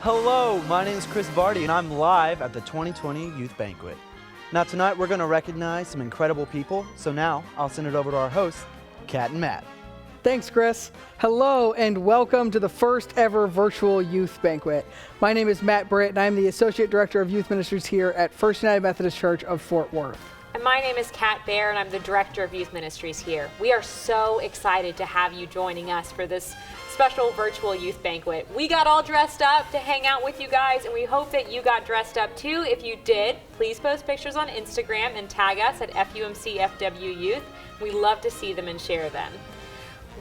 Hello, my name is Chris Vardy, and I'm live at the 2020 Youth Banquet. Now tonight we're going to recognize some incredible people, so now I'll send it over to our hosts, Kat and Matt. Thanks, Chris. Hello, and welcome to the first ever virtual Youth Banquet. My name is Matt Britt, and I'm the Associate Director of Youth Ministries here at First United Methodist Church of Fort Worth. And my name is Kat Baer, and I'm the Director of Youth Ministries here. We are so excited to have you joining us for this special virtual Youth Banquet. We got all dressed up to hang out with you guys, and we hope that you got dressed up too. If you did, please post pictures on Instagram and tag us at FUMCFW Youth. We love to see them and share them.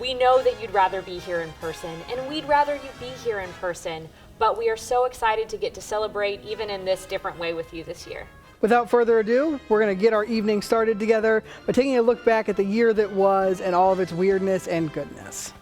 We know that you'd rather be here in person, and we'd rather you be here in person, but we are so excited to get to celebrate even in this different way with you this year. Without further ado, we're going to get our evening started together by taking a look back at the year that was and all of its weirdness and goodness.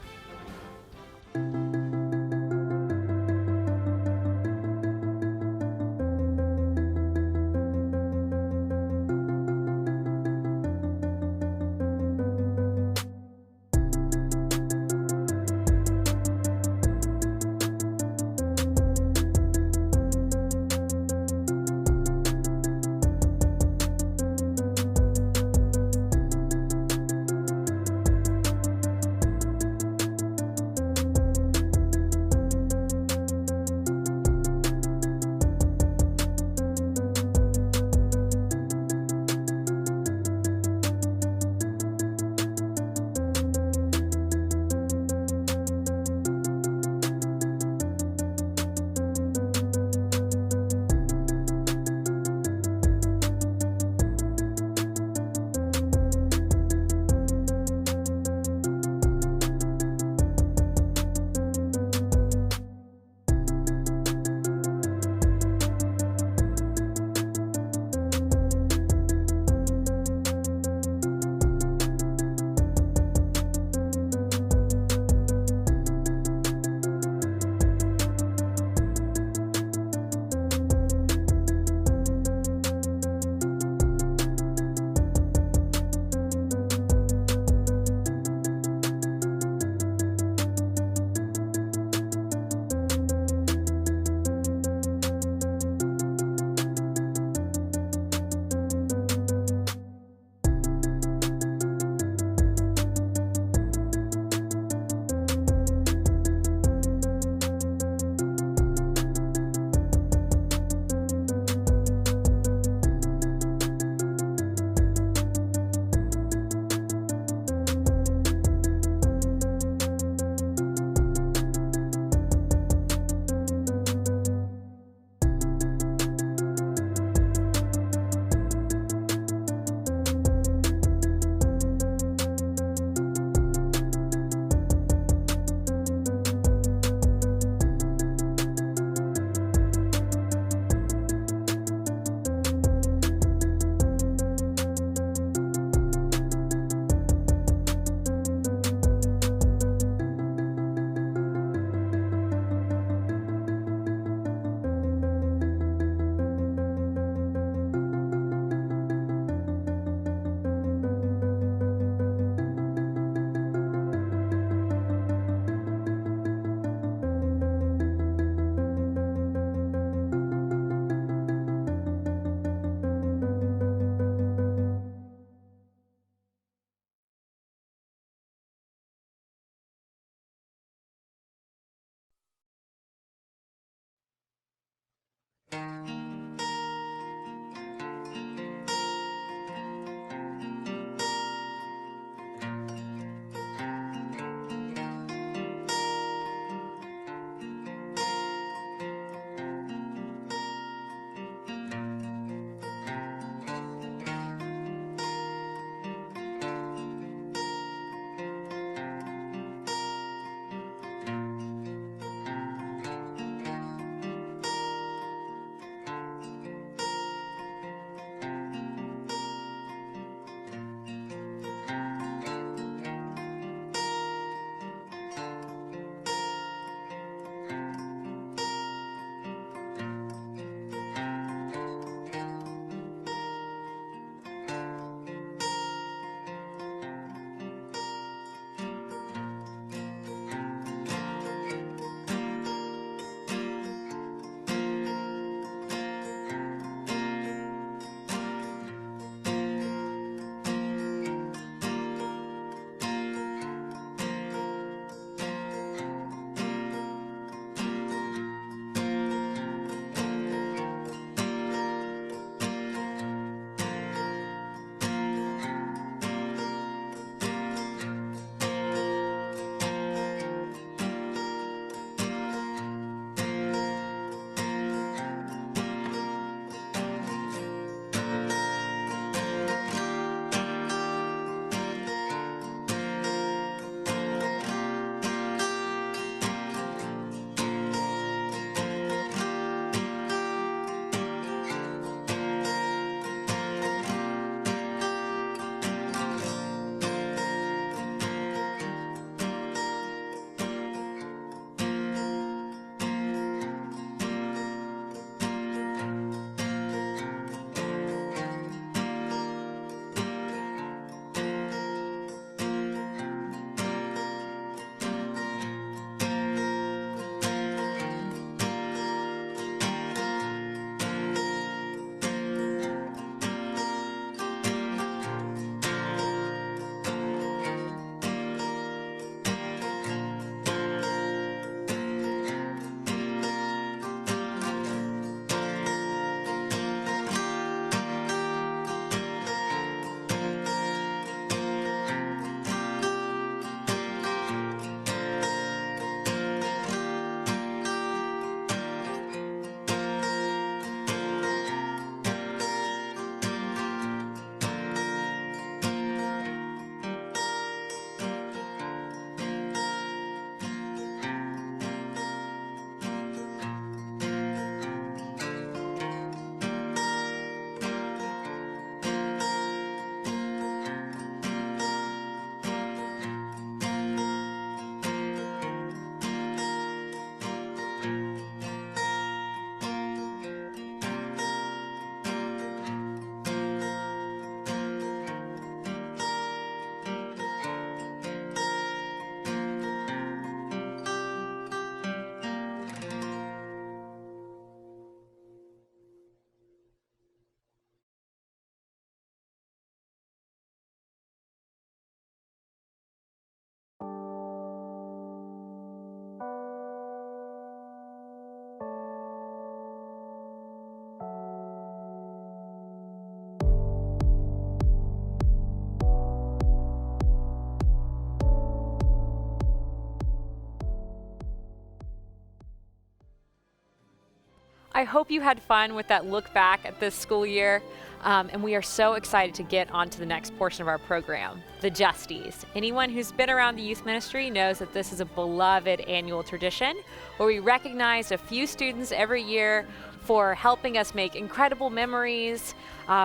I hope you had fun with that look back at this school year. And we are so excited to get on to the next portion of our program, the Justees. Anyone who's been around the youth ministry knows that this is a beloved annual tradition where we recognize a few students every year for helping us make incredible memories,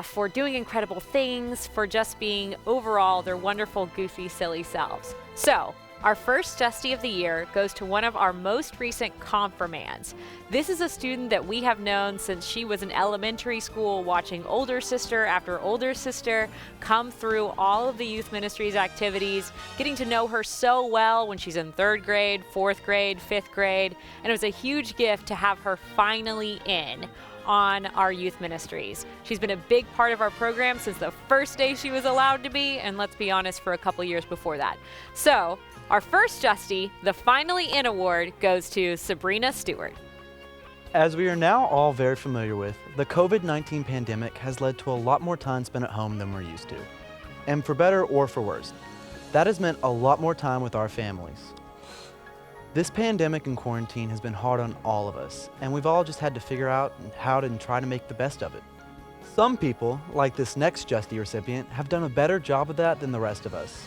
for doing incredible things, for just being overall their wonderful, goofy, silly selves. So, our first Justee of the year goes to one of our most recent confirmands. This is a student that we have known since she was in elementary school, watching older sister after older sister come through all of the youth ministries activities, getting to know her so well when she's in 3rd grade, 4th grade, 5th grade, and it was a huge gift to have her finally in on our youth ministries. She's been a big part of our program since the first day she was allowed to be, and let's be honest, for a couple years before that. So, our first Justee, the Finally In Award, goes to Sabrina Stewart. As we are now all very familiar with, the COVID-19 pandemic has led to a lot more time spent at home than we're used to. And for better or for worse, that has meant a lot more time with our families. This pandemic and quarantine has been hard on all of us, and we've all just had to figure out how to try to make the best of it. Some people, like this next Justee recipient, have done a better job of that than the rest of us.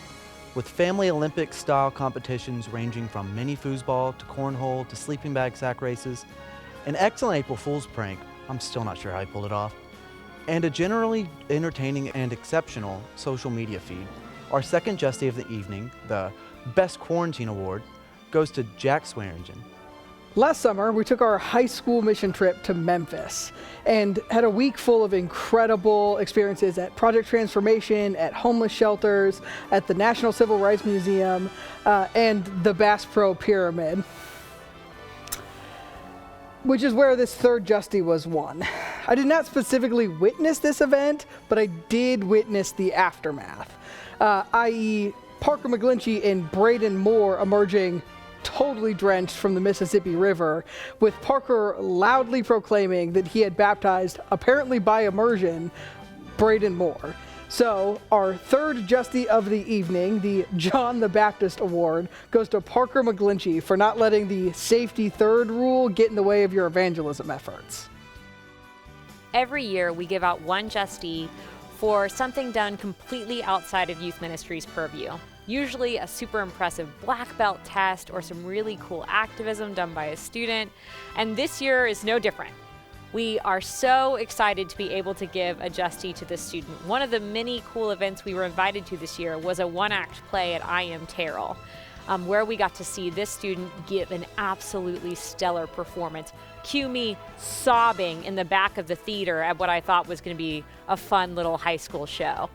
With family Olympic-style competitions ranging from mini foosball to cornhole to sleeping bag sack races, an excellent April Fool's prank, I'm still not sure how he pulled it off, and a generally entertaining and exceptional social media feed, our second Justee of the evening, the Best Quarantine Award, goes to Jack Swearingen. Last summer, we took our high school mission trip to Memphis and had a week full of incredible experiences at Project Transformation, at homeless shelters, at the National Civil Rights Museum, and the Bass Pro Pyramid, which is where this third Justee was won. I did not specifically witness this event, but I did witness the aftermath, i.e. Parker McGlinchey and Braden Moore emerging totally drenched from the Mississippi River, with Parker loudly proclaiming that he had baptized, apparently by immersion, Braden Moore. So our third Justee of the evening, the John the Baptist Award, goes to Parker McGlinchey for not letting the safety third rule get in the way of your evangelism efforts. Every year we give out one Justee for something done completely outside of youth ministry's purview. Usually a super impressive black belt test or some really cool activism done by a student, and this year is no different. We are so excited to be able to give a Justee to this student. One of the many cool events we were invited to this year was a one-act play at I Am Terrell, where we got to see this student give an absolutely stellar performance. Cue me sobbing in the back of the theater at what I thought was going to be a fun little high school show.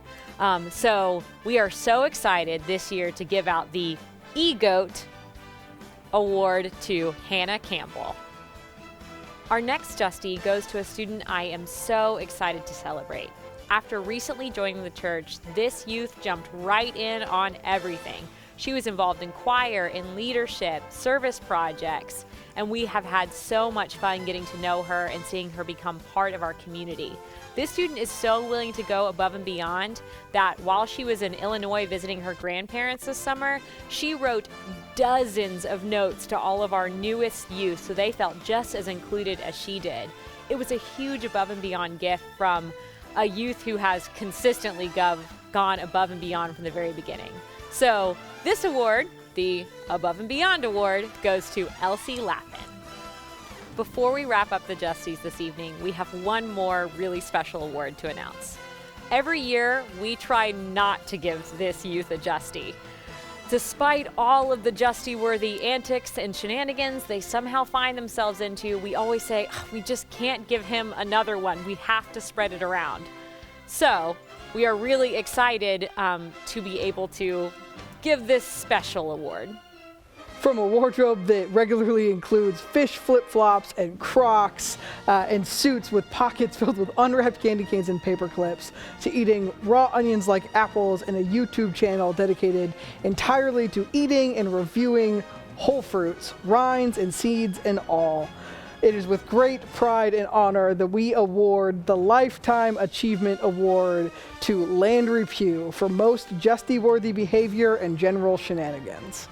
So we are so excited this year to give out the EGOAT Award to Hannah Campbell. Our next Justee goes to a student I am so excited to celebrate. After recently joining the church, this youth jumped right in on everything. She was involved in choir, in leadership, service projects, and we have had so much fun getting to know her and seeing her become part of our community. This student is so willing to go above and beyond that while she was in Illinois visiting her grandparents this summer, she wrote dozens of notes to all of our newest youth so they felt just as included as she did. It was a huge above and beyond gift from a youth who has consistently gone above and beyond from the very beginning. So this award, the Above and Beyond Award, goes to Elsie Lappin. Before we wrap up the Justees this evening, we have one more really special award to announce. Every year, we try not to give this youth a Justee. Despite all of the Justee-worthy antics and shenanigans they somehow find themselves into, we always say, we just can't give him another one. We have to spread it around. So we are really excited to be able to give this special award. From a wardrobe that regularly includes fish flip-flops and Crocs and suits with pockets filled with unwrapped candy canes and paper clips, to eating raw onions like apples and a YouTube channel dedicated entirely to eating and reviewing whole fruits, rinds and seeds and all. It is with great pride and honor that we award the Lifetime Achievement Award to Landry Pugh for most Justee-worthy behavior and general shenanigans.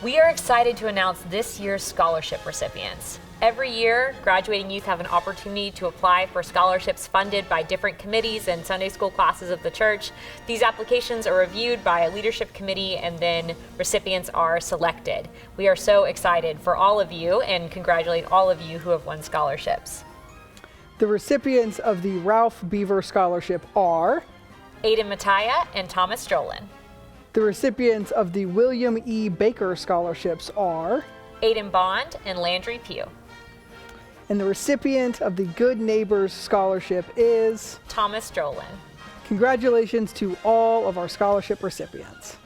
We are excited to announce this year's scholarship recipients. Every year, graduating youth have an opportunity to apply for scholarships funded by different committees and Sunday school classes of the church. These applications are reviewed by a leadership committee and then recipients are selected. We are so excited for all of you and congratulate all of you who have won scholarships. The recipients of the Ralph Beaver Scholarship are Aiden Mattia and Thomas Jolin. the recipients of the William E. Baker Scholarships are Aiden Bond and Landry Pugh. and the recipient of the Good Neighbors Scholarship is. Thomas Jolin. Congratulations to all of our scholarship recipients.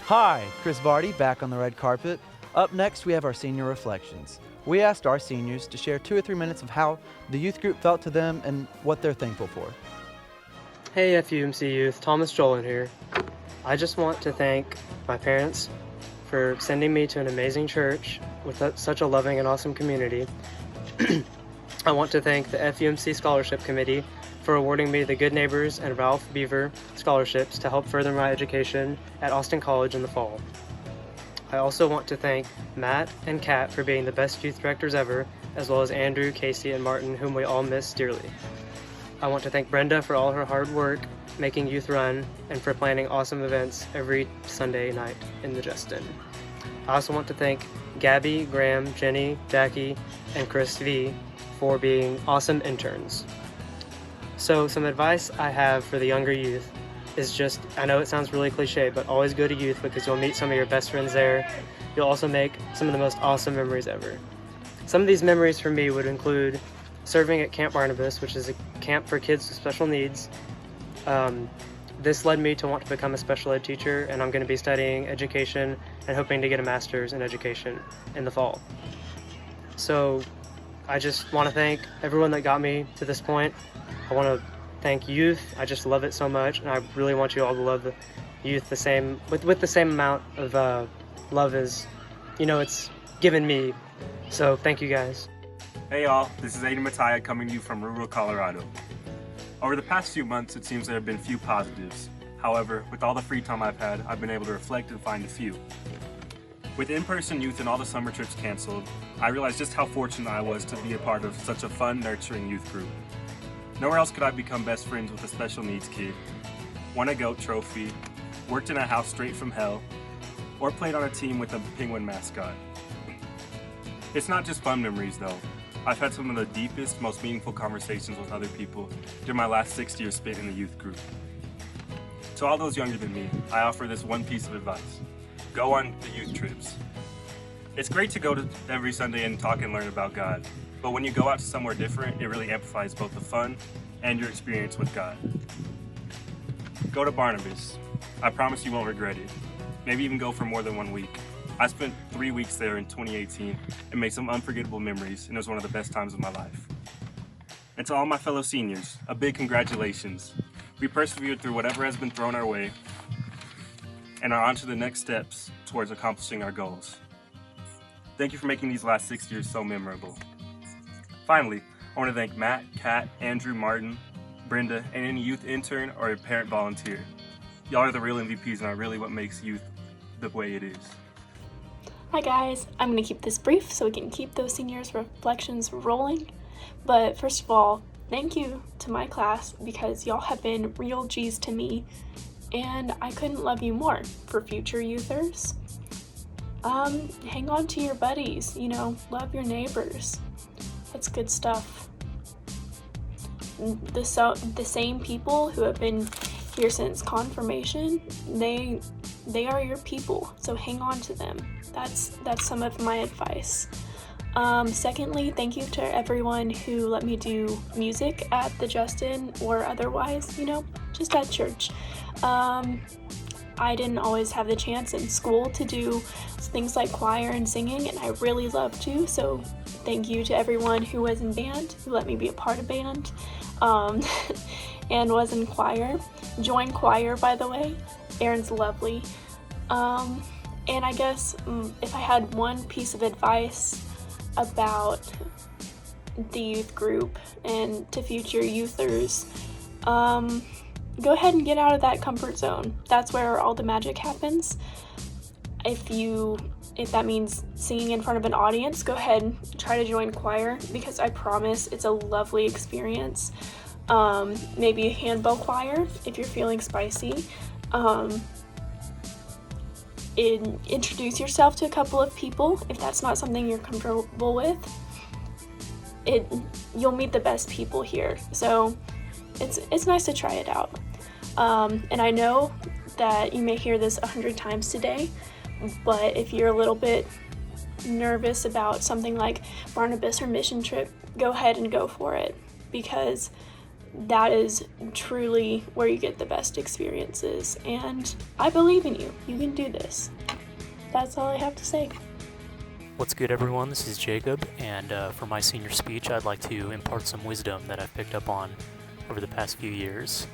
Hi, Chris Vardy back on the red carpet. Up next, we have our senior reflections. We asked our seniors to share 2 or 3 minutes of how the youth group felt to them and what they're thankful for. Hey FUMC Youth, Thomas Jolin here. I just want to thank my parents for sending me to an amazing church with such a loving and awesome community. I want to thank the FUMC Scholarship Committee for awarding me the Good Neighbors and Ralph Beaver scholarships to help further my education at Austin College in the fall. I also want to thank Matt and Kat for being the best youth directors ever, as well as Andrew, Casey, and Martin, whom we all miss dearly. I want to thank Brenda for all her hard work making Youth Run and for planning awesome events every Sunday night in the Justin. I also want to thank Gabby, Graham, Jenny, Jackie, and Chris V for being awesome interns. So some advice I have for the younger youth is just, I know it sounds really cliche, but always go to youth because you'll meet some of your best friends there. You'll also make some of the most awesome memories ever. Some of these memories for me would include serving at Camp Barnabas, which is a camp for kids with special needs. This led me to want to become a special ed teacher, and I'm going to be studying education and hoping to get a master's in education in the fall. So I just want to thank everyone that got me to this point. I want to thank youth. I just love it so much, and I really want you all to love the youth the same, with the same amount of love as, it's given me. So thank you guys. Hey y'all, this is Aiden Mattia coming to you from rural Colorado. Over the past few months, it seems there have been few positives. However, with all the free time I've had, I've been able to reflect and find a few. With in-person youth and all the summer trips canceled, I realized just how fortunate I was to be a part of such a fun, nurturing youth group. Nowhere else could I become best friends with a special needs kid, won a goat trophy, worked in a house straight from hell, or played on a team with a penguin mascot. It's not just fun memories though. I've had some of the deepest, most meaningful conversations with other people during my last 6 years spent in the youth group. To all those younger than me, I offer this one piece of advice. Go on the youth trips. It's great to go to every Sunday and talk and learn about God, but when you go out to somewhere different, it really amplifies both the fun and your experience with God. Go to Barnabas. I promise you won't regret it. Maybe even go for more than 1 week. I spent 3 weeks there in 2018 and made some unforgettable memories, and it was one of the best times of my life. And to all my fellow seniors, a big congratulations. We persevered through whatever has been thrown our way and are on to the next steps towards accomplishing our goals. Thank you for making these last 6 years so memorable. Finally, I want to thank Matt, Kat, Andrew, Martin, Brenda, and any youth intern or parent volunteer. Y'all are the real MVPs and are really what makes youth the way it is. Hi guys, I'm going to keep this brief so we can keep those seniors' reflections rolling. But first of all, thank you to my class because y'all have been real G's to me and I couldn't love you more. For future youthers, hang on to your buddies, love your neighbors. That's good stuff. The same people who have been here since confirmation, they are your people, so hang on to them. That's some of my advice. Secondly, thank you to everyone who let me do music at the Justin or otherwise, just at church. I didn't always have the chance in school to do things like choir and singing, and I really love to, so thank you to everyone who was in band, who let me be a part of band, and was in choir. Join choir, by the way. Aaron's lovely. And I guess if I had one piece of advice about the youth group and to future youthers, go ahead and get out of that comfort zone. That's where all the magic happens. If you If that means singing in front of an audience, go ahead and try to join choir, because I promise it's a lovely experience. Maybe a handbell choir if you're feeling spicy. Introduce yourself to a couple of people if that's not something you're comfortable with. You'll meet the best people here, so it's nice to try it out. And I know that you may hear this 100 times today, but if you're a little bit nervous about something like Barnabas or mission trip, go ahead and go for it, because that is truly where you get the best experiences, and I believe in you. You can do this. That's all I have to say. What's good, everyone? This is Jacob, and for my senior speech, I'd like to impart some wisdom that I've picked up on over the past few years.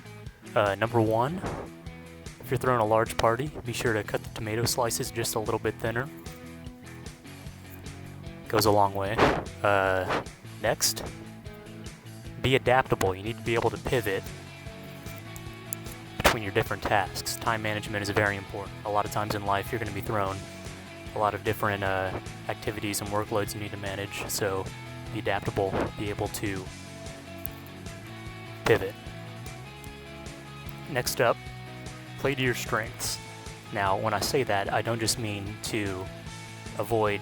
Number one, if you're throwing a large party, be sure to cut the tomato slices just a little bit thinner. Goes a long way. Next, be adaptable. You need to be able to pivot between your different tasks. Time management is very important. A lot of times in life, you're going to be thrown a lot of different activities and workloads you need to manage, so be adaptable, be able to pivot. Next up, play to your strengths. Now, when I say that, I don't just mean to avoid,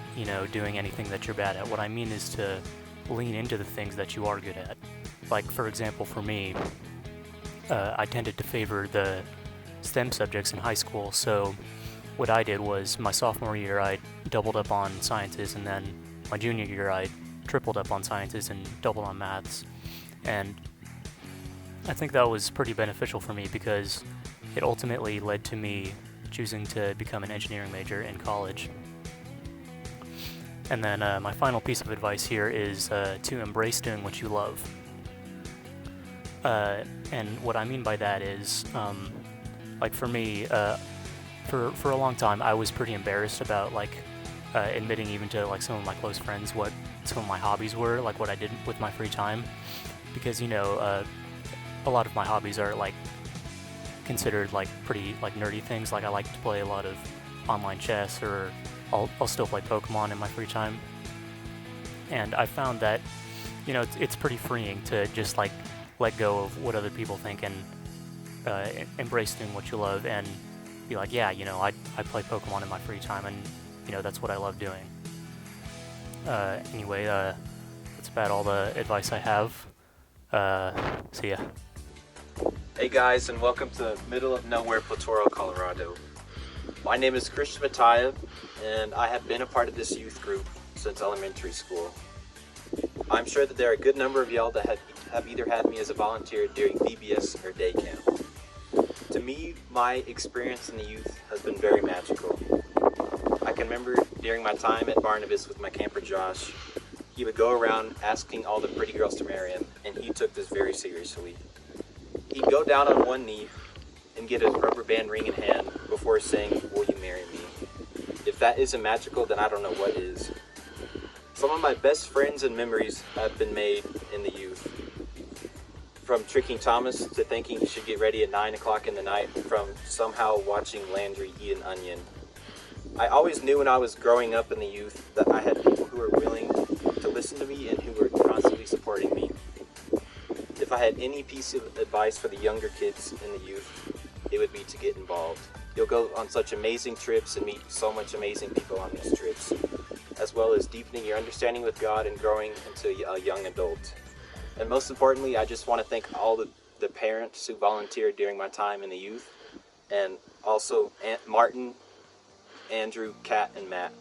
doing anything that you're bad at. What I mean is to lean into the things that you are good at. Like, for example, for me, I tended to favor the STEM subjects in high school, so what I did was my sophomore year I doubled up on sciences, and then my junior year I tripled up on sciences and doubled on maths. And I think that was pretty beneficial for me because it ultimately led to me choosing to become an engineering major in college. And then my final piece of advice here is to embrace doing what you love. And what I mean by that is, like for me, for a long time, I was pretty embarrassed about admitting even to some of my close friends what some of my hobbies were, like what I did with my free time, because a lot of my hobbies are considered pretty nerdy things. Like I like to play a lot of online chess, or I'll still play Pokemon in my free time. And I found that it's pretty freeing to just let go of what other people think and embrace doing what you love and be like, yeah, I play Pokemon in my free time, and that's what I love doing. Anyway, that's about all the advice I have. See ya. Hey guys, and welcome to middle of nowhere, Platoro, Colorado. My name is Christian Mataya, and I have been a part of this youth group since elementary school. I'm sure that there are a good number of y'all that have either had me as a volunteer during VBS or day camp. To me, my experience in the youth has been very magical. I can remember during my time at Barnabas with my camper Josh, he would go around asking all the pretty girls to marry him, and he took this very seriously. He'd go down on one knee and get his rubber band ring in hand before saying, "Will you marry me?" If that isn't magical, then I don't know what is. Some of my best friends and memories have been made in the youth. From tricking Thomas to thinking he should get ready at 9 o'clock in the night, from somehow watching Landry eat an onion. I always knew when I was growing up in the youth that I had people who were willing to listen to me and who were constantly supporting me. If I had any piece of advice for the younger kids in the youth, it would be to get involved. You'll go on such amazing trips and meet so much amazing people on these trips, as well as deepening your understanding with God and growing into a young adult. And most importantly, I just want to thank all the parents who volunteered during my time in the youth, and also Martin, Andrew, Kat, and Matt.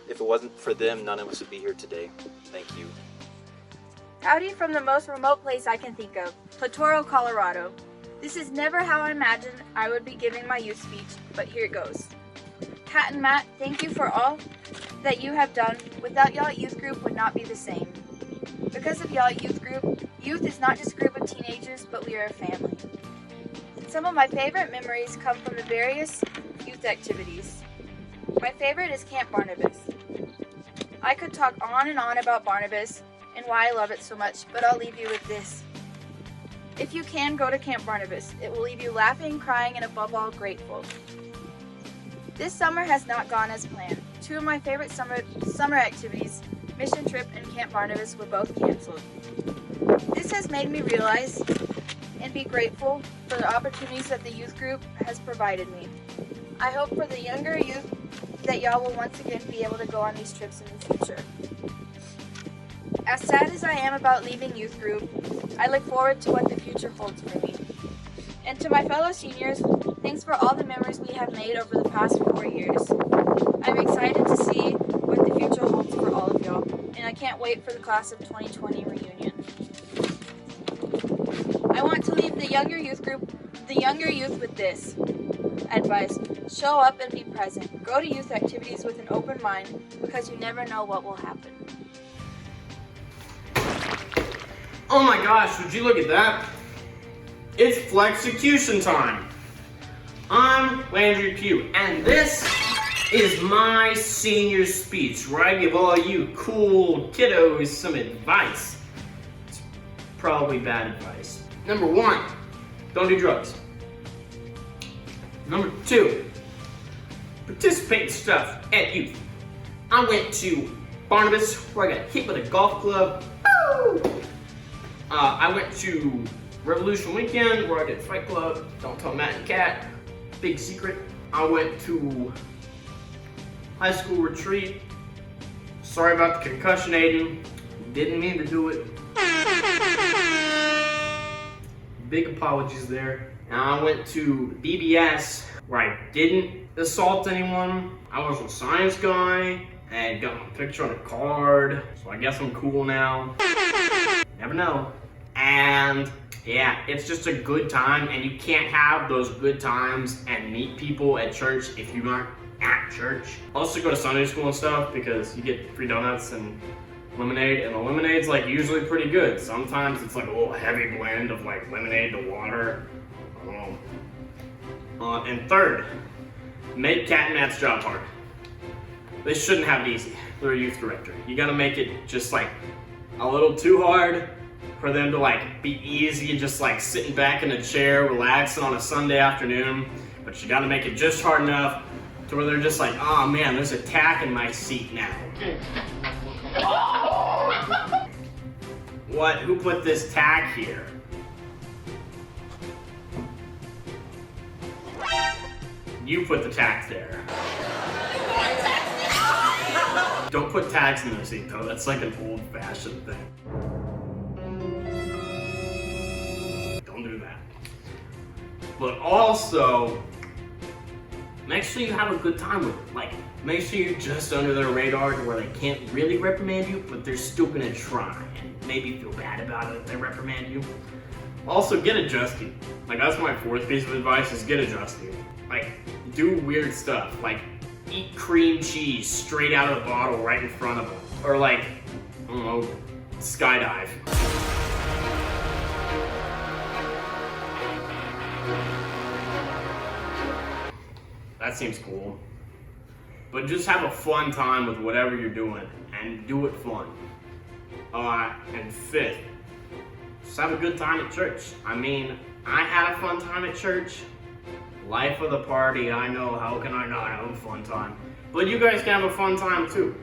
If it wasn't for them, none of us would be here today. Thank you. Howdy from the most remote place I can think of, Platoro, Colorado. This is never how I imagined I would be giving my youth speech, but here it goes. Kat and Matt, thank you for all that you have done. Without y'all, youth group would not be the same. Because of y'all, youth group, youth is not just a group of teenagers, but we are a family. Some of my favorite memories come from the various youth activities. My favorite is Camp Barnabas. I could talk on and on about Barnabas and why I love it so much, but I'll leave you with this. If you can, go to Camp Barnabas. It will leave you laughing, crying, and above all, grateful. This summer has not gone as planned. Two of my favorite summer activities, Mission Trip and Camp Barnabas, were both canceled. This has made me realize and be grateful for the opportunities that the youth group has provided me. I hope for the younger youth that y'all will once again be able to go on these trips in the future. As sad as I am about leaving youth group, I look forward to what the future holds for me. And to my fellow seniors, thanks for all the memories we have made over the past 4 years. I'm excited to see what the future holds for all of y'all, and I can't wait for the class of 2020 reunion. I want to leave the younger youth with this advice. Show up and be present. Go to youth activities with an open mind, because you never know what will happen. Oh my gosh, would you look at that? It's flexecution time. I'm Landry Pugh, and this is my senior speech where I give all you cool kiddos some advice. It's probably bad advice. Number 1, don't do drugs. Number 2, participate in stuff at youth. I went to Barnabas where I got hit with a golf club. Woo! I went to Revolution Weekend where I did Fight Club. Don't tell Matt and Kat. Big secret. I went to high school retreat. Sorry about the concussion, Aiden. Didn't mean to do it. Big apologies there. And I went to BBS where I didn't assault anyone. I was a science guy and got my picture on a card. So I guess I'm cool now. Never know. And yeah, it's just a good time, and you can't have those good times and meet people at church if you aren't at church. Also go to Sunday school and stuff because you get free donuts and lemonade, and the lemonade's like usually pretty good. Sometimes it's like a little heavy blend of like lemonade to water. I don't know. And third, make Kat and Matt's job hard. They shouldn't have it easy. They're a youth director. You gotta make it just like a little too hard for them to like be easy and just like sitting back in a chair, relaxing on a Sunday afternoon. But you gotta make it just hard enough to where they're just like, oh man, there's a tack in my seat now. What? Who put this tack here? You put the tack there. Don't put tags in their seat though, that's like an old-fashioned thing. Don't do that. But also, make sure you have a good time with it. Like, make sure you're just under their radar to where they can't really reprimand you, but they're still gonna try and maybe feel bad about it if they reprimand you. Also, get adjusted. Like, that's my 4th piece of advice is get adjusted. Like, do weird stuff. Like, eat cream cheese straight out of the bottle right in front of them. Or like, I don't know, skydive. That seems cool. But just have a fun time with whatever you're doing and do it fun. And 5th, just have a good time at church. I mean, I had a fun time at church. Life of the party, I know, how can I not have a fun time? But you guys can have a fun time too.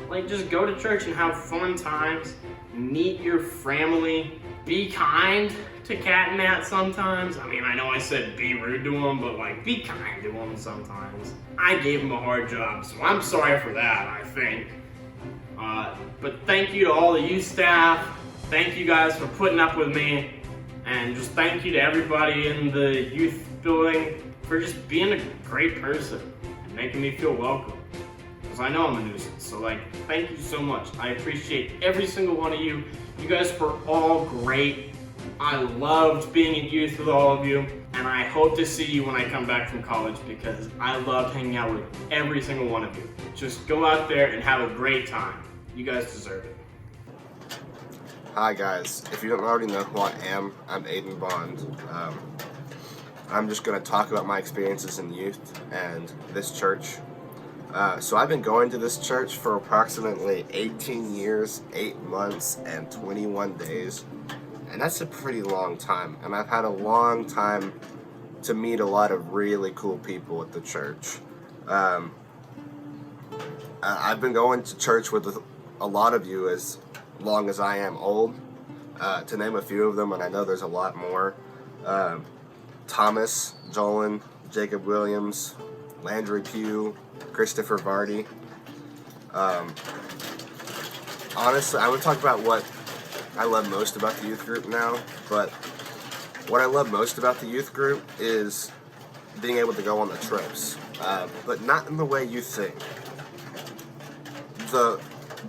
Like, just go to church and have fun times, meet your family, be kind to Kat and Matt sometimes. I mean, I know I said be rude to them, but like, be kind to them sometimes. I gave them a hard job, so I'm sorry for that, I think. But thank you to all the youth staff. Thank you guys for putting up with me. And just thank you to everybody in the youth building for just being a great person and making me feel welcome. Because I know I'm a nuisance, so like, thank you so much. I appreciate every single one of you. You guys were all great. I loved being in youth with all of you, and I hope to see you when I come back from college because I loved hanging out with every single one of you. Just go out there and have a great time. You guys deserve it. Hi guys, if you don't already know who I am, I'm Aiden Bond. I'm just going to talk about my experiences in youth and this church. So I've been going to this church for approximately 18 years, 8 months, and 21 days. And that's a pretty long time. And I've had a long time to meet a lot of really cool people at the church. I've been going to church with a lot of you as long as I am old, to name a few of them, and I know there's a lot more. Thomas, Jolin, Jacob Williams, Landry Pugh, Christopher Vardy. Honestly, I would talk about what I love most about the youth group now, but what I love most about the youth group is being able to go on the trips, but not in the way you think. The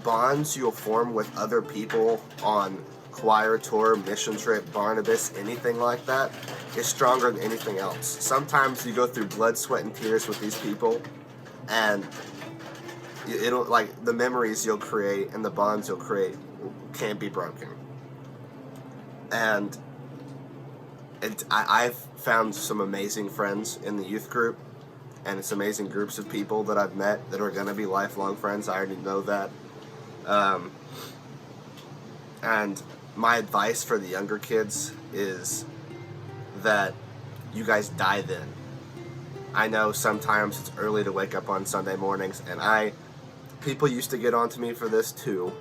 bonds you'll form with other people on choir tour, mission trip, Barnabas, anything like that is stronger than anything else. Sometimes you go through blood, sweat, and tears with these people, and it'll, like, the memories you'll create and the bonds you'll create can't be broken. And I've found some amazing friends in the youth group, and it's amazing groups of people that I've met that are going to be lifelong friends. I already know that. And my advice for the younger kids is that you guys dive in. I know sometimes it's early to wake up on Sunday mornings, and people used to get on to me for this too.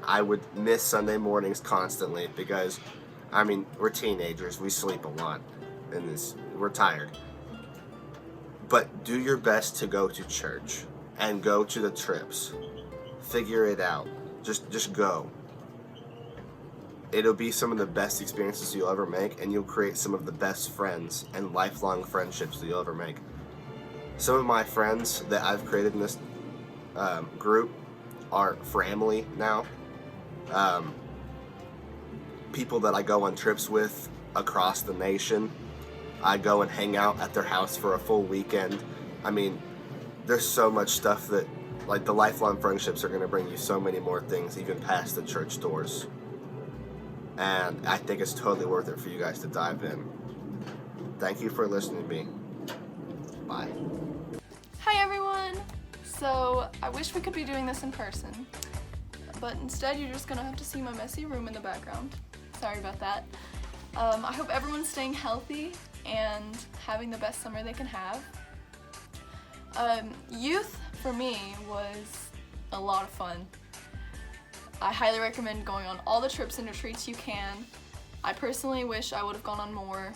I would miss Sunday mornings constantly because, I mean, we're teenagers, we sleep a lot, and we're tired. But do your best to go to church and go to the trips. Figure it out. Just go. It'll be some of the best experiences you'll ever make, and you'll create some of the best friends and lifelong friendships that you'll ever make. Some of my friends that I've created in this group are family now. People that I go on trips with across the nation. I go and hang out at their house for a full weekend. I mean, there's so much stuff that, like, the lifelong friendships are going to bring you so many more things, even past the church doors. And I think it's totally worth it for you guys to dive in. Thank you for listening to me. Bye. Hi everyone! So, I wish we could be doing this in person, but instead you're just gonna have to see my messy room in the background. Sorry about that. I hope everyone's staying healthy and having the best summer they can have. Youth, for me, was a lot of fun. I highly recommend going on all the trips and retreats you can. I personally wish I would have gone on more.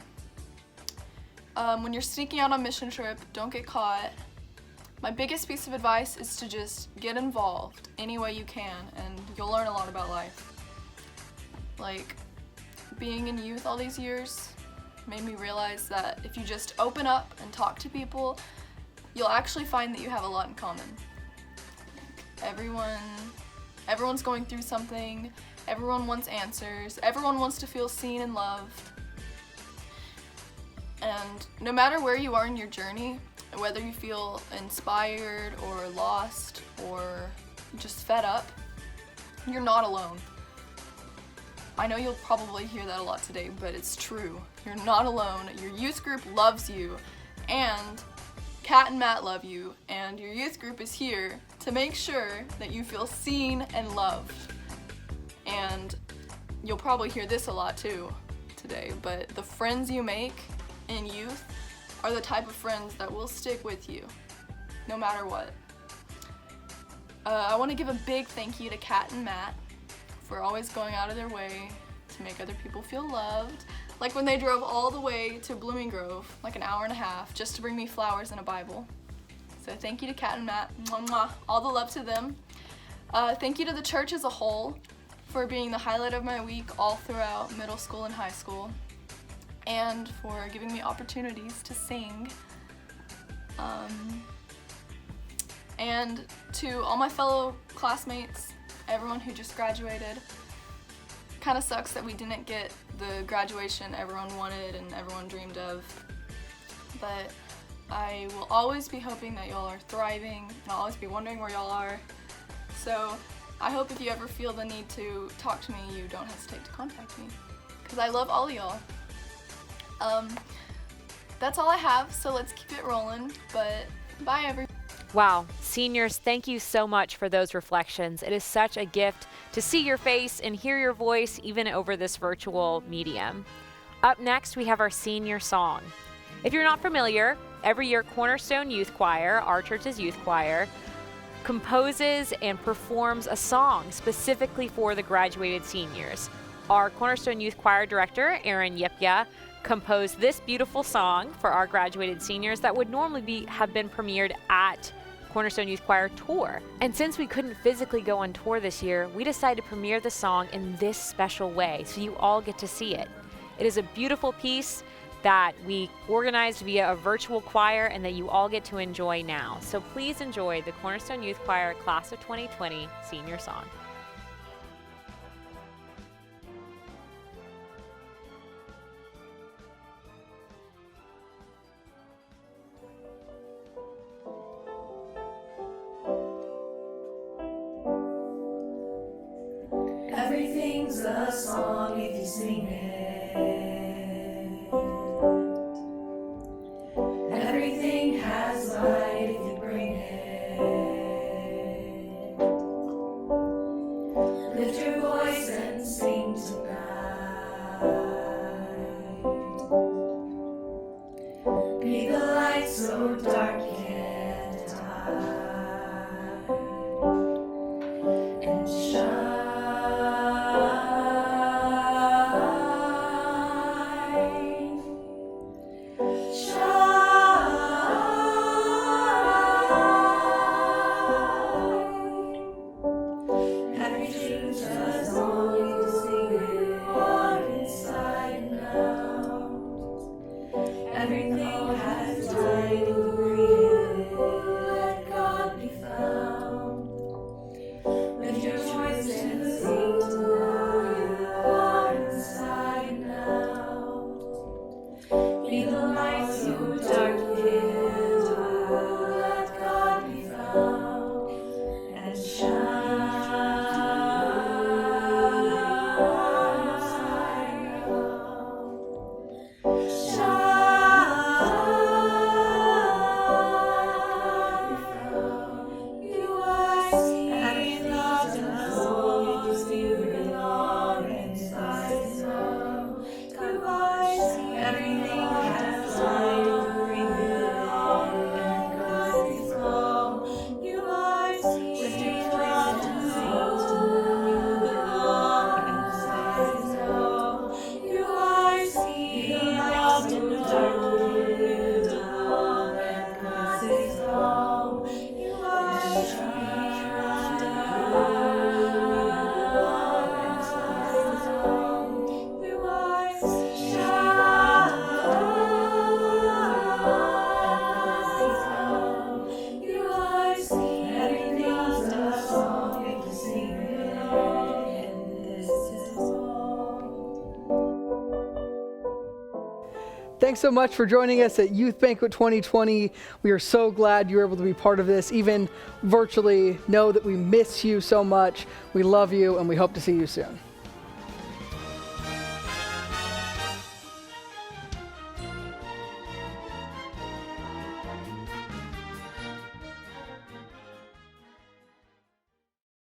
When you're sneaking out on mission trip, don't get caught. My biggest piece of advice is to just get involved any way you can, and you'll learn a lot about life. Like, being in youth all these years made me realize that if you just open up and talk to people, you'll actually find that you have a lot in common. Everyone's going through something, everyone wants answers, everyone wants to feel seen and loved. And no matter where you are in your journey, whether you feel inspired or lost or just fed up, you're not alone. I know you'll probably hear that a lot today, but it's true. You're not alone. Your youth group loves you, and Kat and Matt love you, and your youth group is here to make sure that you feel seen and loved. And you'll probably hear this a lot too today, but the friends you make in youth are the type of friends that will stick with you, no matter what. I want to give a big thank you to Kat and Matt for always going out of their way to make other people feel loved. Like when they drove all the way to Blooming Grove, like an hour and a half, just to bring me flowers and a Bible. So thank you to Kat and Matt. Mwah, mwah. All the love to them. Thank you to the church as a whole for being the highlight of my week all throughout middle school and high school, and for giving me opportunities to sing. And to all my fellow classmates, everyone who just graduated. Kind of sucks that we didn't get the graduation everyone wanted and everyone dreamed of, but I will always be hoping that y'all are thriving, and I'll always be wondering where y'all are. So I hope if you ever feel the need to talk to me, you don't hesitate to contact me, because I love all of y'all. That's all I have, so let's keep it rolling, but bye everyone. Wow, seniors, thank you so much for those reflections. It is such a gift to see your face and hear your voice even over this virtual medium. Up next, we have our senior song. If you're not familiar, every year Cornerstone Youth Choir, our church's youth choir, composes and performs a song specifically for the graduated seniors. Our Cornerstone Youth Choir Director, Aaron Yepya, composed this beautiful song for our graduated seniors that would normally have been premiered at Cornerstone Youth Choir Tour. And since we couldn't physically go on tour this year, we decided to premiere the song in this special way so you all get to see it. It is a beautiful piece that we organized via a virtual choir and that you all get to enjoy now. So please enjoy the Cornerstone Youth Choir Class of 2020 Senior Song. Everything's a song if you sing it. Everything has light if you bring it. Lift your voice and sing tonight. Be the light so dark can't hide. And shine. Thanks so much for joining us at Youth Banquet 2020. We are so glad you were able to be part of this, even virtually. Know that we miss you so much. We love you, and we hope to see you soon.